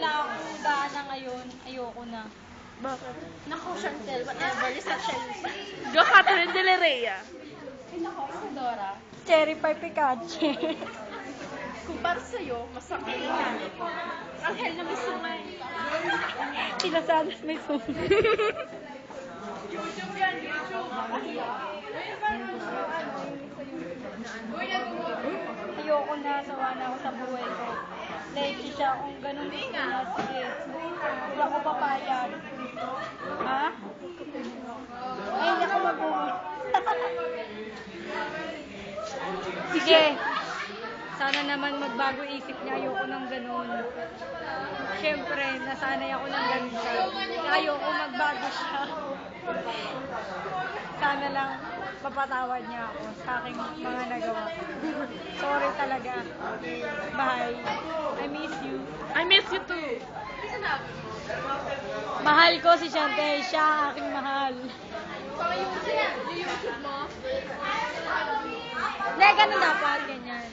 wala akong gana ngayon. Ayoko na. Bakit? Naku, Chantel, whatever. Is that Chelsea? Go, Catherine De La Rhea. Ay, naku, Isadora. Cherry pie Pikachu. Kung para sa'yo, masakit na. Ang hell na may sungay. Pinasalas may sumo. YouTube yan, YouTube. Ayoko na, sawa na ako sa buhay ko. Like, siya kung ganun gusto na, sige. Hindi ako papayag. Ha? Ay, hindi ako mag-uwi. Sige. Sana naman magbago isip niya. Ayoko ng ganun. Siyempre, nasanay ako ng ganun siya. Ayoko magbago siya. Sana lang mapatawad niya ako sa aking mga nagawa. Sorry talaga. Bye. I miss you. I miss you too. Mahal ko si Chantel. Siya ang aking mahal. YouTube mo? Hindi, ganun dapat. Ganyan.